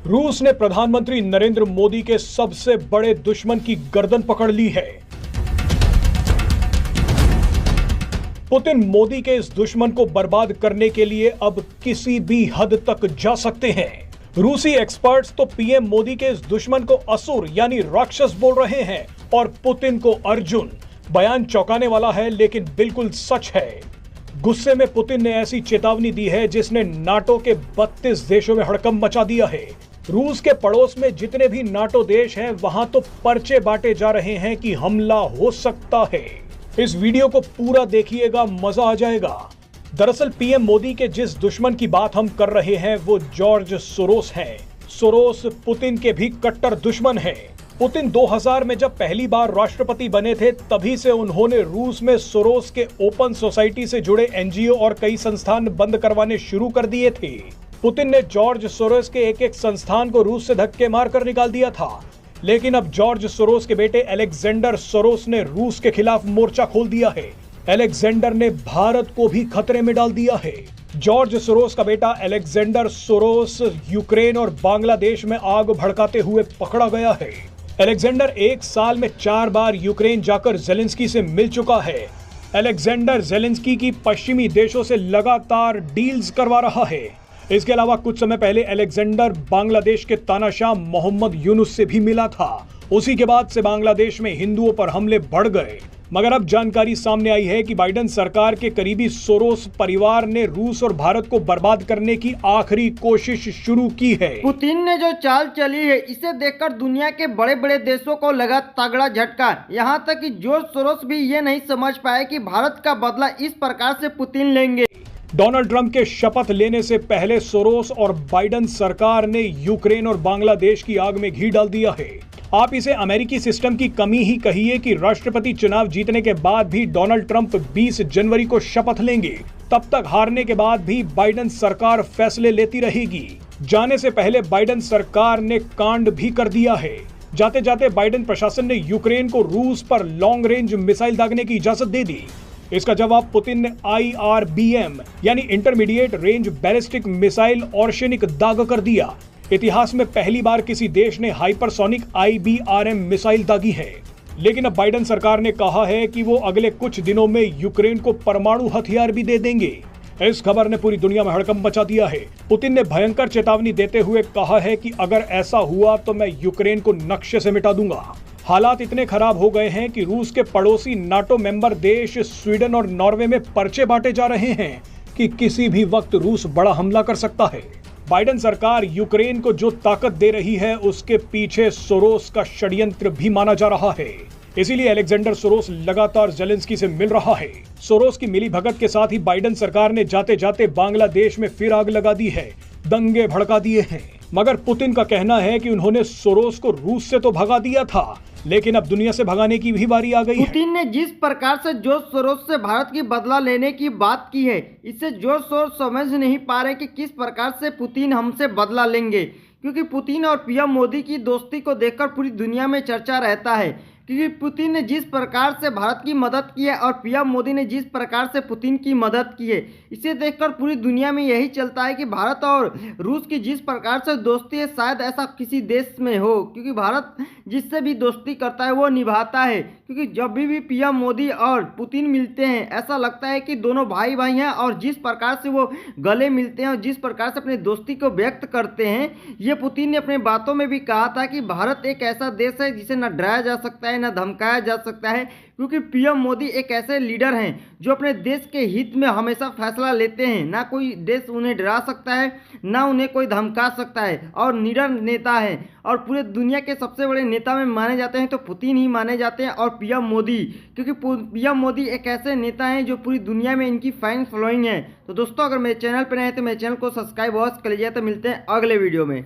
रूस ने प्रधानमंत्री नरेंद्र मोदी के सबसे बड़े दुश्मन की गर्दन पकड़ ली है। पुतिन मोदी के इस दुश्मन को बर्बाद करने के लिए अब किसी भी हद तक जा सकते हैं। रूसी एक्सपर्ट्स तो पीएम मोदी के इस दुश्मन को असुर यानी राक्षस बोल रहे हैं और पुतिन को अर्जुन। बयान चौंकाने वाला है लेकिन बिल्कुल सच है। गुस्से में पुतिन ने ऐसी चेतावनी दी है जिसने नाटो के 32 देशों में हड़कंप मचा दिया है। रूस के पड़ोस में जितने भी नाटो देश हैं वहां तो पर्चे बांटे जा रहे हैं कि हमला हो सकता है। इस वीडियो को पूरा देखिएगा, मजा आ जाएगा। दरअसल पीएम मोदी के जिस दुश्मन की बात हम कर रहे हैं वो जॉर्ज सोरोस हैं। सोरोस पुतिन के भी कट्टर दुश्मन हैं। पुतिन 2000 में जब पहली बार राष्ट्रपति बने थे तभी से उन्होंने रूस में सोरोस के ओपन सोसाइटी से जुड़े एनजीओ और कई संस्थान बंद करवाने शुरू कर दिए थे। पुतिन ने जॉर्ज सोरोस के एक एक संस्थान को रूस से धक्के मारकर निकाल दिया था, लेकिन अब जॉर्ज सोरोस के बेटे अलेक्जेंडर सोरोस ने रूस के खिलाफ मोर्चा खोल दिया है। अलेक्जेंडर ने भारत को भी खतरे में डाल दिया है। जॉर्ज सोरोस का बेटा अलेक्जेंडर सोरोस यूक्रेन और बांग्लादेश में आग भड़काते हुए पकड़ा गया है। अलेक्जेंडर एक साल में 4 बार यूक्रेन जाकर जेलेंस्की से मिल चुका है। अलेक्जेंडर जेलेंस्की की पश्चिमी देशों से लगातार डील्स करवा रहा है। इसके अलावा कुछ समय पहले अलेक्जेंडर बांग्लादेश के तानाशाह मोहम्मद यूनुस से भी मिला था। उसी के बाद से बांग्लादेश में हिंदुओं पर हमले बढ़ गए। मगर अब जानकारी सामने आई है कि बाइडेन सरकार के करीबी सोरोस परिवार ने रूस और भारत को बर्बाद करने की आखिरी कोशिश शुरू की है। पुतिन ने जो चाल चली है इसे देखकर दुनिया के बड़े बड़े देशों को लगा तगड़ा झटका। यहाँ तक कि जॉर्ज सोरोस भी ये नहीं समझ पाए कि भारत का बदला इस प्रकार से पुतिन लेंगे। डोनाल्ड ट्रंप के शपथ लेने से पहले सोरोस और बाइडेन सरकार ने यूक्रेन और बांग्लादेश की आग में घी डाल दिया है। आप इसे अमेरिकी सिस्टम की कमी ही कहिए कि राष्ट्रपति चुनाव जीतने के बाद भी डोनाल्ड ट्रंप 20 जनवरी को शपथ लेंगे। तब तक हारने के बाद भी बाइडेन सरकार फैसले लेती रहेगी। जाने से पहले बाइडेन सरकार ने कांड भी कर दिया है। जाते जाते बाइडेन प्रशासन ने यूक्रेन को रूस पर लॉन्ग रेंज मिसाइल दागने की इजाजत दे दी। इसका जवाब पुतिन ने IRBM यानी इंटरमीडिएट रेंज बैलिस्टिक मिसाइल ऑर्शेनिक दाग कर दिया। इतिहास में पहली बार किसी देश ने हाइपरसोनिक IBRM मिसाइल दागी है। लेकिन अब बाइडेन सरकार ने कहा है कि वो अगले कुछ दिनों में यूक्रेन को परमाणु हथियार भी दे देंगे। इस खबर ने पूरी दुनिया में हड़कंप मचा दिया है। पुतिन ने भयंकर चेतावनी देते हुए कहा है कि अगर ऐसा हुआ तो मैं यूक्रेन को नक्शे से मिटा दूंगा। हालात इतने खराब हो गए हैं कि रूस के पड़ोसी नाटो मेंबर देश स्वीडन और नॉर्वे में पर्चे बांटे जा रहे हैं कि किसी भी वक्त रूस बड़ा हमला कर सकता है। बाइडेन सरकार यूक्रेन को जो ताकत दे रही है उसके पीछे सोरोस का षड्यंत्र भी माना जा रहा है। इसीलिए अलेक्जेंडर सोरोस लगातार जेलेंस्की से मिल रहा है। सोरोस की मिलीभगत के साथ ही बाइडेन सरकार ने जाते जाते बांग्लादेश में फिर आग लगा दी है, दंगे भड़का दिए हैं। मगर पुतिन का कहना है कि उन्होंने सोरोस को रूस से तो भगा दिया था, लेकिन अब दुनिया से भगाने की भी बारी आ गई है। पुतिन ने जिस प्रकार से जॉर्ज सोरोस से भारत की बदला लेने की बात की है, इससे जॉर्ज सोरोस समझ नहीं पा रहे कि किस प्रकार से पुतिन हमसे बदला लेंगे। क्योंकि पुतिन और पीएम मोदी की दोस्ती को देखकर पूरी दुनिया में चर्चा रहता है। क्योंकि पुतिन ने जिस प्रकार से भारत की मदद की है और पीएम मोदी ने जिस प्रकार से पुतिन की मदद की है, इसे देखकर पूरी दुनिया में यही चलता है कि भारत और रूस की जिस प्रकार से दोस्ती है शायद ऐसा किसी देश में हो। क्योंकि भारत जिससे भी दोस्ती करता है वो निभाता है। क्योंकि जब भी पीएम मोदी और पुतिन मिलते हैं ऐसा लगता है कि दोनों भाई भाई हैं और जिस प्रकार से वो गले मिलते हैं और जिस प्रकार से अपनी दोस्ती को व्यक्त करते हैं, ये पुतिन ने अपने बातों में भी कहा था कि भारत एक ऐसा देश है जिसे न डराया जा सकता है न धमकाया जा सकता है। क्योंकि पीएम मोदी एक ऐसे लीडर हैं जो अपने देश के हित में हमेशा फैसला लेते हैं। ना कोई देश उन्हें डरा सकता है, ना उन्हें कोई धमका सकता है और निडर नेता है। और पूरे दुनिया के सबसे बड़े नेता में माने जाते हैं तो पुतिन ही माने जाते हैं और पीएम मोदी। क्योंकि पीएम मोदी एक ऐसे नेता हैं जो पूरी दुनिया में इनकी फैन फॉलोइंग है। तो दोस्तों, अगर मेरे चैनल पर नए हैं तो मेरे चैनल को सब्सक्राइब अवश्य कर लीजिए। तो मिलते हैं अगले वीडियो में।